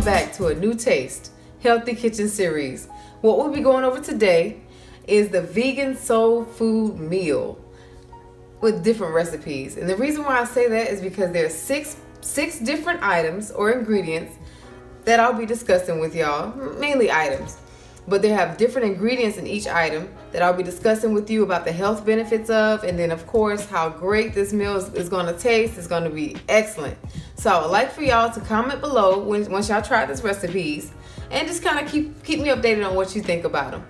back to a new taste, Healthy Kitchen series. What we'll be going over today is the vegan soul food meal with different recipes. And the reason why I say that is because there are six different items or ingredients that I'll be discussing with y'all, mainly items. But they have different ingredients in each item that I'll be discussing with you about the health benefits of, and then of course how great this meal is going to taste. It's going to be excellent. So I would like for y'all to comment below once y'all try these recipes, and just kind of keep me updated on what you think about them.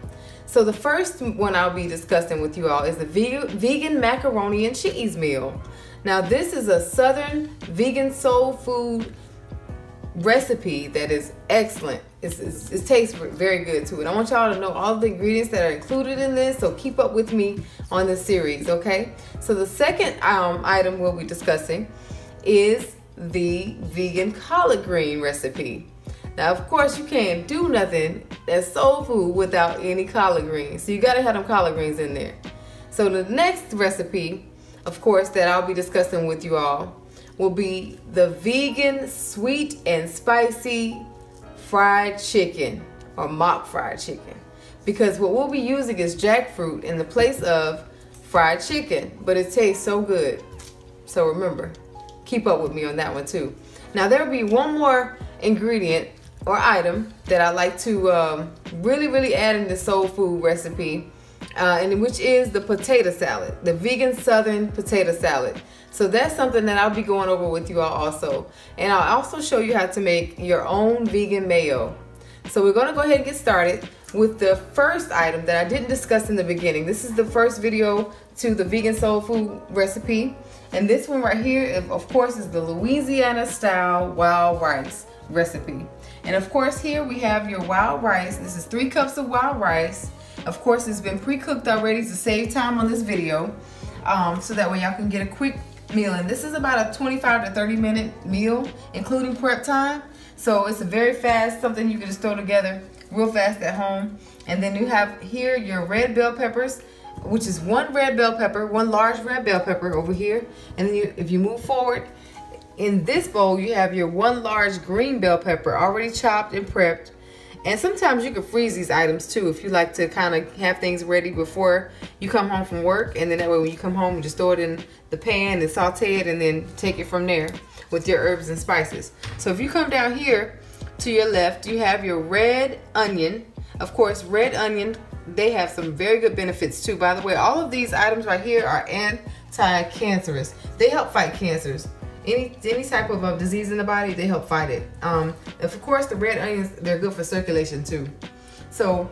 So the first one I'll be discussing with you all is the vegan macaroni and cheese meal. Now this is a southern vegan soul food recipe that is excellent. It tastes very good too. And I want y'all to know all the ingredients that are included in this, so keep up with me on this series, okay? So the second item we'll be discussing is the vegan collard green recipe. Now, of course, you can't do nothing that's soul food without any collard greens. So you gotta have them collard greens in there. So the next recipe, of course, that I'll be discussing with you all will be the vegan sweet and spicy fried chicken, or mock fried chicken. Because what we'll be using is jackfruit in the place of fried chicken, but it tastes so good. So remember, keep up with me on that one too. Now there will be one more ingredient or item that I like to really add in the soul food recipe, and which is the potato salad, the vegan southern potato salad. So that's something that I'll be going over with you all also. And I'll also show you how to make your own vegan mayo. So we're gonna go ahead and get started with the first item that I didn't discuss in the beginning. This is the first video to the vegan soul food recipe. And this one right here, of course, is the Louisiana style wild rice recipe. And of course here we have your wild rice. This is 3 cups of wild rice. Of course, it's been pre-cooked already to save time on this video, so that way y'all can get a quick meal. And this is about a 25 to 30 minute meal, including prep time. So it's a very fast, something you can just throw together real fast at home. And then you have here your red bell peppers, which is one red bell pepper, one large red bell pepper over here. And then if you move forward, in this bowl, you have your one large green bell pepper already chopped and prepped. And sometimes you can freeze these items too if you like to kind of have things ready before you come home from work. And then that way when you come home, you just throw it in the pan and saute it and then take it from there with your herbs and spices. So if you come down here to your left, you have your red onion. Of course, red onion, they have some very good benefits too. By the way, all of these items right here are anti-cancerous. They help fight cancers. Any type of disease in the body, they help fight it. Of course, the red onions, they're good for circulation too. So,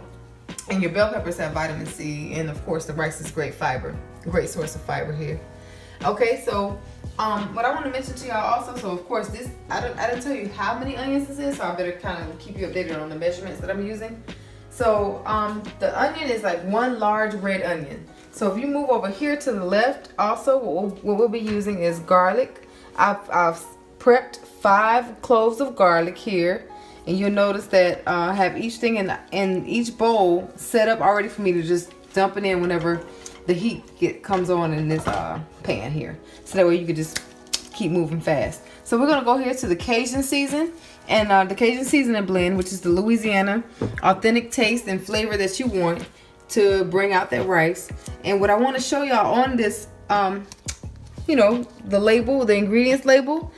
and your bell peppers have vitamin C, and of course the rice is great fiber, great source of fiber here. Okay, so what I want to mention to y'all also, so of course this, I didn't tell you how many onions this is, so I better kind of keep you updated on the measurements that I'm using. So the onion is like one large red onion. So if you move over here to the left, also what we'll be using is garlic. I've prepped 5 cloves of garlic here, and you'll notice that I have each thing in each bowl set up already for me to just dump it in whenever the heat comes on in this pan here, so that way you can just keep moving fast. So we're gonna go here to the Cajun season, and the Cajun seasoning blend, which is the Louisiana authentic taste and flavor that you want to bring out that rice. And what I want to show y'all on this you know, the label, the ingredients label,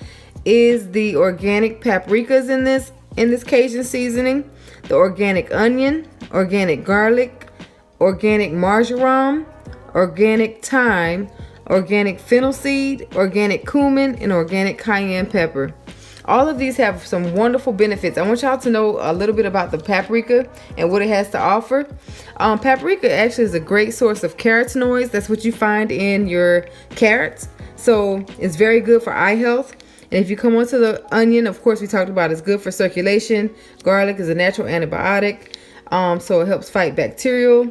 is the organic paprikas in this Cajun seasoning, the organic onion, organic garlic, organic marjoram, organic thyme, organic fennel seed, organic cumin, and organic cayenne pepper. All of these have some wonderful benefits. I want y'all to know a little bit about the paprika and what it has to offer. Paprika actually is a great source of carotenoids. That's what you find in your carrots. So it's very good for eye health. And if you come onto the onion, of course, we talked about it's good for circulation. Garlic is a natural antibiotic. So it helps fight bacterial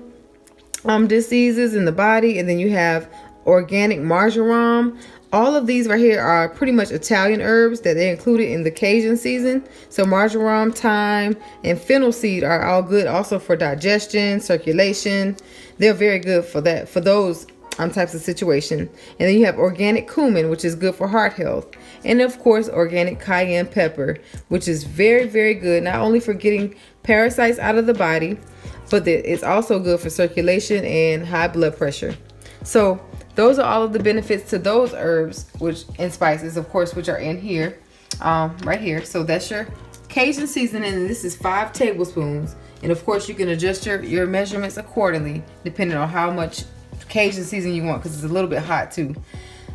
diseases in the body. And then you have organic marjoram. All of these right here are pretty much Italian herbs that they included in the Cajun season. So marjoram, thyme, and fennel seed are all good also for digestion, circulation. They're very good for those types of situation. And then you have organic cumin, which is good for heart health. And of course, organic cayenne pepper, which is very, very good, not only for getting parasites out of the body, but it's also good for circulation and high blood pressure. So those are all of the benefits to those herbs and spices, of course, which are in here, right here. So that's your Cajun seasoning, and this is 5 tablespoons. And of course, you can adjust your measurements accordingly, depending on how much Cajun seasoning you want, because it's a little bit hot too.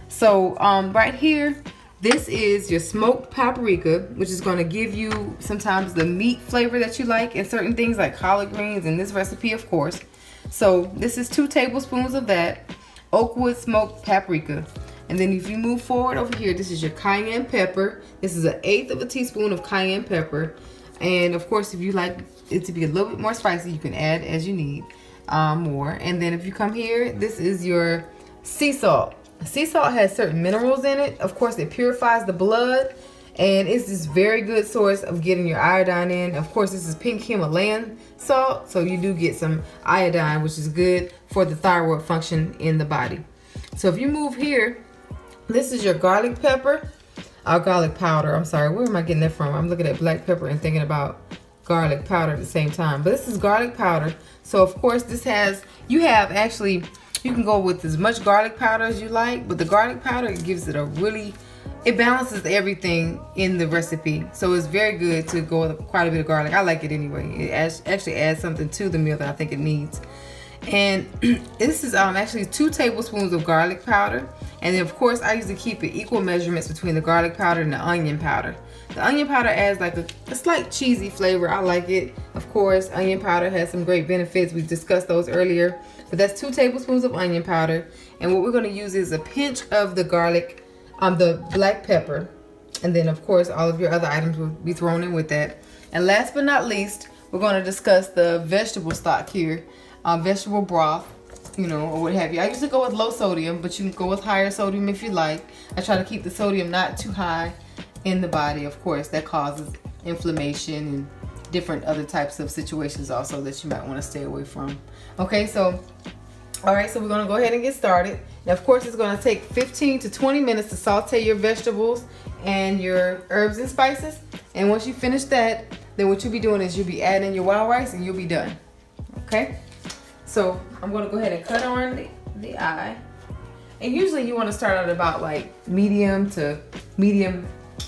So right here, this is your smoked paprika, which is going to give you sometimes the meat flavor that you like in certain things like collard greens, in this recipe, of course. So this is 2 tablespoons of that oakwood smoked paprika. And then if you move forward over here, this is your cayenne pepper. This is 1/8 of a teaspoon of cayenne pepper. And of course, if you like it to be a little bit more spicy, you can add as you need more. And then if you come here, this is your sea salt. Sea salt has certain minerals in it. Of course, it purifies the blood, and it's this very good source of getting your iodine in. Of course, this is pink Himalayan salt, so you do get some iodine, which is good for the thyroid function in the body. So if you move here, this is your garlic pepper, garlic powder. I'm sorry, where am I getting that from? I'm looking at black pepper and thinking about garlic powder at the same time. But this is garlic powder. So of course, you can go with as much garlic powder as you like, but the garlic powder gives it it balances everything in the recipe. So it's very good to go with quite a bit of garlic. I like it anyway. It actually adds something to the meal that I think it needs. And this is actually 2 tablespoons of garlic powder. And then of course, I usually keep it equal measurements between the garlic powder and the onion powder. The onion powder adds like a slight cheesy flavor. I like it. Of course, onion powder has some great benefits. We discussed those earlier. But that's 2 tablespoons of onion powder. And what we're going to use is a pinch of the garlic, the black pepper. And then of course, all of your other items will be thrown in with that. And last but not least, we're going to discuss the vegetable stock here, vegetable broth, or what have you. I usually go with low sodium, but you can go with higher sodium if you like. I try to keep the sodium not too high in the body. Of course, that causes inflammation and different other types of situations also that you might want to stay away from. Okay, so all right, so we're going to go ahead and get started. Now, of course, it's going to take 15 to 20 minutes to saute your vegetables and your herbs and spices. And once you finish that, then what you'll be doing is you'll be adding your wild rice and you'll be done. Okay, so I'm going to go ahead and cut on the eye. And usually you want to start out about like medium to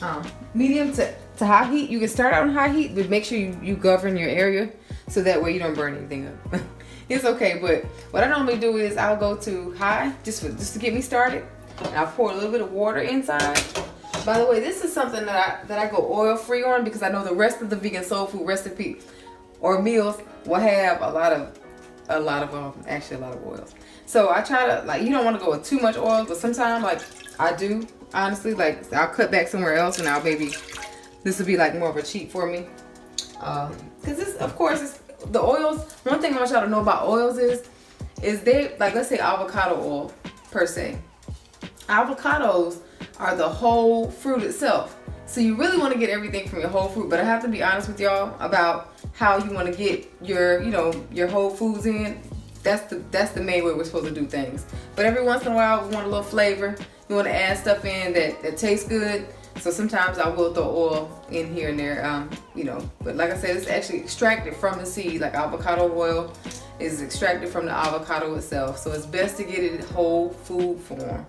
high heat. You can start out on high heat, but make sure you govern your area so that way you don't burn anything up. It's okay, but what I normally do is I'll go to high just to get me started, and I'll pour a little bit of water inside. By the way, this is something that I go oil free on, because I know the rest of the vegan soul food recipe or meals will have a lot of oils. So I try to, you don't want to go with too much oil, but sometimes I do, honestly, I'll cut back somewhere else, and this will be more of a cheat for me. Because this, of course, the oils, one thing I want y'all to know about oils is they, let's say avocado oil per se. Avocados are the whole fruit itself. So you really want to get everything from your whole fruit, but I have to be honest with y'all about how you want to get your whole foods in. That's the main way we're supposed to do things. But every once in a while, we want a little flavor. You want to add stuff in that tastes good. So sometimes I will throw oil in here and there, but like I said, it's actually extracted from the seed. Like avocado oil is extracted from the avocado itself. So it's best to get it in whole food form.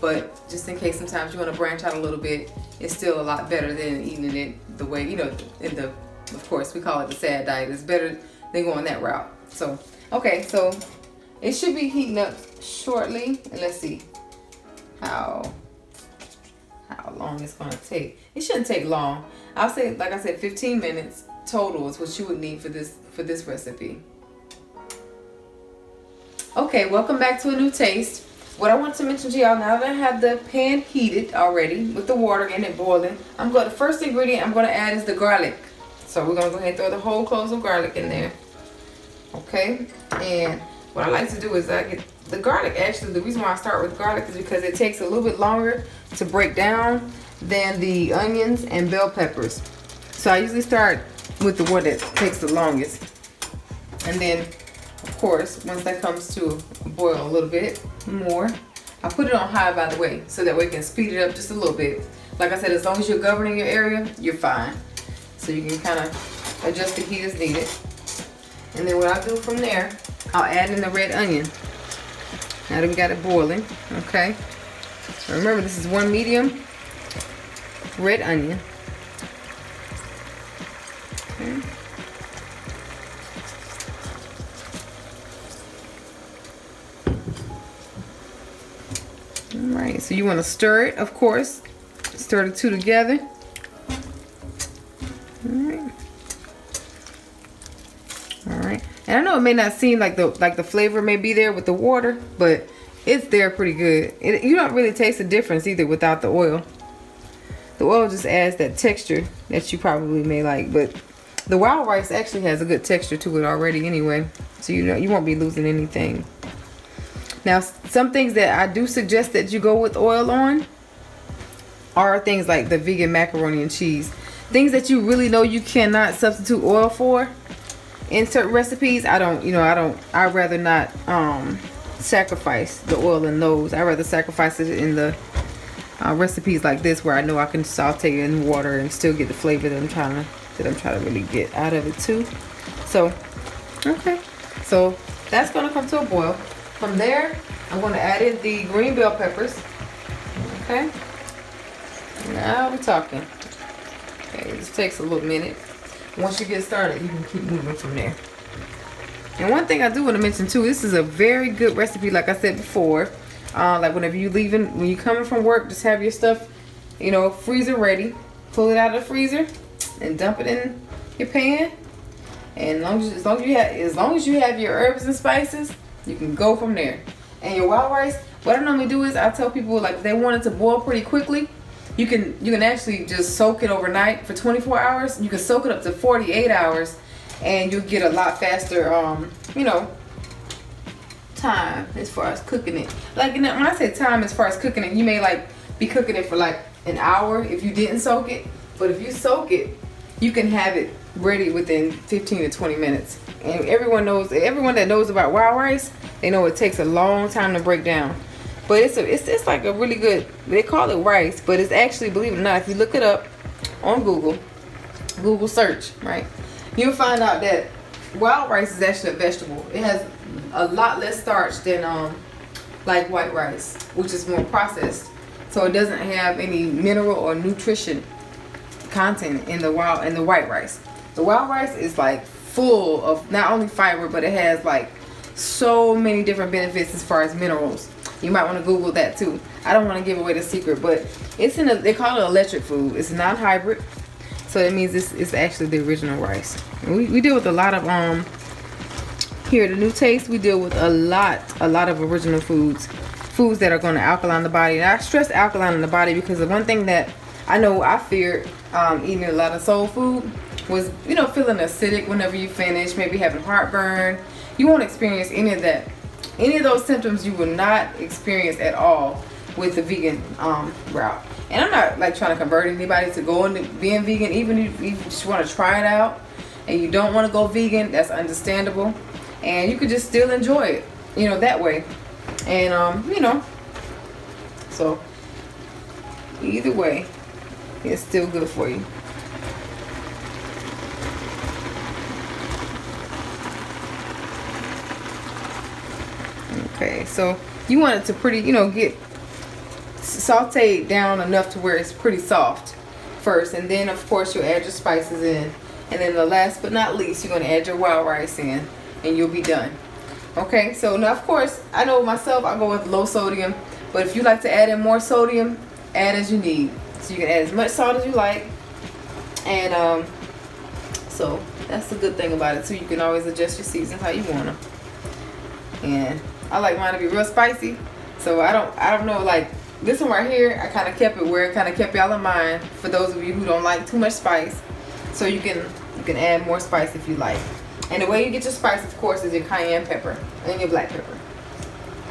But just in case sometimes you want to branch out a little bit, it's still a lot better than eating it the way, of course, we call it the sad diet. It's better than going that route. So, okay, so it should be heating up shortly. And let's see how long it's going to take. It shouldn't take long. I'll say, like I said, 15 minutes total is what you would need for this recipe. Okay, welcome back to a new taste. What I want to mention to y'all, now that I have the pan heated already with the water in it boiling, the first ingredient I'm going to add is the garlic. So we're going to go ahead and throw the whole cloves of garlic in there. Okay, and what I like to do is I get the garlic. Actually, the reason why I start with garlic is because it takes a little bit longer to break down than the onions and bell peppers. So I usually start with the one that takes the longest. And then, of course, once that comes to a boil a little bit more, I put it on high, by the way, so that way it can speed it up just a little bit. Like I said, as long as you're governing your area, you're fine. So you can kind of adjust the heat as needed. And then what I'll do from there, I'll add in the red onion. Now that we got it boiling, okay? Remember, this is 1 medium red onion. Okay. All right, so you want to stir it, of course. Stir the two together. All right. All right. And I know it may not seem like the flavor may be there with the water, but it's there pretty good. You don't really taste the difference either without the oil. The oil just adds that texture that you probably may like, but the wild rice actually has a good texture to it already anyway. So you know you won't be losing anything. Now, some things that I do suggest that you go with oil on are things like the vegan macaroni and cheese. Things that you really know you cannot substitute oil for in certain recipes. I'd rather not sacrifice the oil in those. I'd rather sacrifice it in the recipes like this, where I know I can saute it in water and still get the flavor that I'm trying to really get out of it too. So, okay. So that's gonna come to a boil. From there, I'm gonna add in the green bell peppers. Okay. Now we're talking. Okay, this takes a little minute. Once you get started, you can keep moving from there. And one thing I do want to mention too, this is a very good recipe, like I said before. Like whenever when you're coming from work, just have your stuff, freezer ready. Pull it out of the freezer and dump it in your pan. And as long as you have your herbs and spices, you can go from there. And your wild rice, what I normally do is I tell people, like, if they want it to boil pretty quickly, you can actually just soak it overnight for 24 hours. You can soak it up to 48 hours, and you'll get a lot faster, time as far as cooking it. Like, when I say time as far as cooking it, you may be cooking it for like an hour if you didn't soak it. But if you soak it, you can have it ready within 15 to 20 minutes. And everyone that knows about wild rice, they know it takes a long time to break down. But it's like a really good, they call it rice, but it's actually, believe it or not, if you look it up on Google search, right, you'll find out that wild rice is actually a vegetable. It has a lot less starch than like white rice, which is more processed. So it doesn't have any mineral or nutrition content in the white rice. The wild rice is like full of not only fiber, but it has like so many different benefits as far as minerals. You might want to Google that too. I don't want to give away the secret, but they call it electric food. It's non-hybrid, so it means it's actually the original rice. And we deal with a lot of here at the New Taste. We deal with a lot of original foods that are going to alkaline the body. And I stress alkaline in the body because the one thing that I know I feared eating a lot of soul food was, feeling acidic whenever you finish, maybe having heartburn. You won't experience any of that. Any of those symptoms you will not experience at all with the vegan route. And I'm not like trying to convert anybody to go into being vegan. Even if you just want to try it out and you don't want to go vegan, that's understandable. And you could just still enjoy it, that way. And so either way, it's still good for you. Okay, so you want it to pretty, get sauteed down enough to where it's pretty soft first, and then of course you'll add your spices in, and then the last but not least, you're going to add your wild rice in, and you'll be done. Okay, so now of course, I know myself, I go with low sodium, but if you like to add in more sodium, add as you need. So you can add as much salt as you like, and so that's the good thing about it too. You can always adjust your seasons how you want them. And I like mine to be real spicy, so I don't know, like this one right here, I kind of kept it where it kind of kept y'all in mind for those of you who don't like too much spice. So you can add more spice if you like. And the way you get your spice, of course, is your cayenne pepper and your black pepper.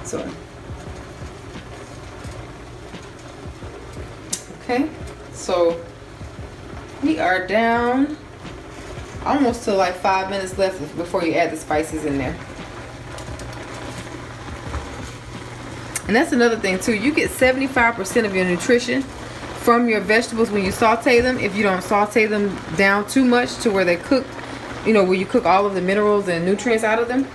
So okay, so we are down almost to like 5 minutes left before you add the spices in there. And that's another thing too. You get 75% of your nutrition from your vegetables when you saute them, if you don't saute them down too much to where they cook, you know, where you cook all of the minerals and nutrients out of them.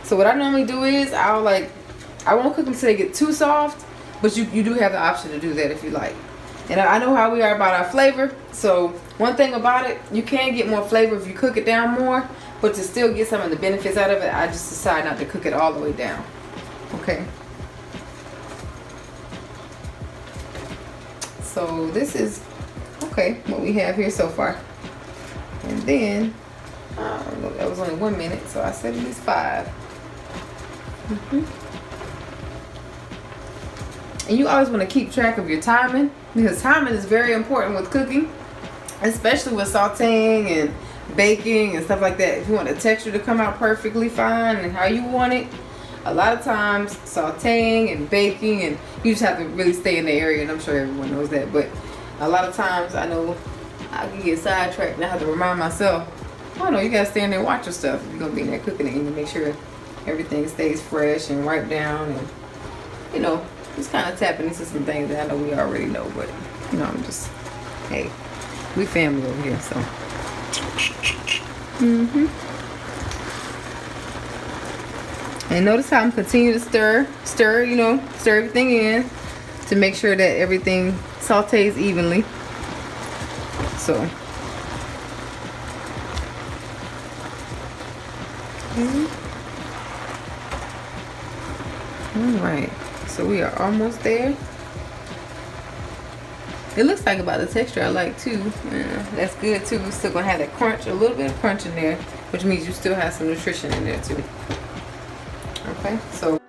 So what I normally do is I won't cook them till they get too soft, but you do have the option to do that if you like. And I know how we are about our flavor. So one thing about it, you can get more flavor if you cook it down more, but to still get some of the benefits out of it, I just decide not to cook it all the way down. Okay. So this is okay what we have here so far. And then that was only 1 minute, so I said at least 5. And you always want to keep track of your timing, because timing is very important with cooking, especially with sauteing and baking and stuff like that. If you want the texture to come out perfectly fine and how you want it, a lot of times sauteing and baking, and you just have to really stay in the area, and I'm sure everyone knows that, but a lot of times I know I can get sidetracked and I have to remind myself, oh no, you gotta stay in there and watch your stuff. You're gonna be in there cooking it, and you make sure everything stays fresh and wiped down, and you know, just kind of tapping into some things that I know we already know, but you know, I'm just, hey, we family over here, so. And notice how I'm continuing to stir, you know, stir everything in to make sure that everything sautés evenly. So. Alright, so we are almost there. It looks like about the texture I like too. Yeah, that's good too. We're still gonna have that crunch, a little bit of crunch in there, which means you still have some nutrition in there too. Okay, so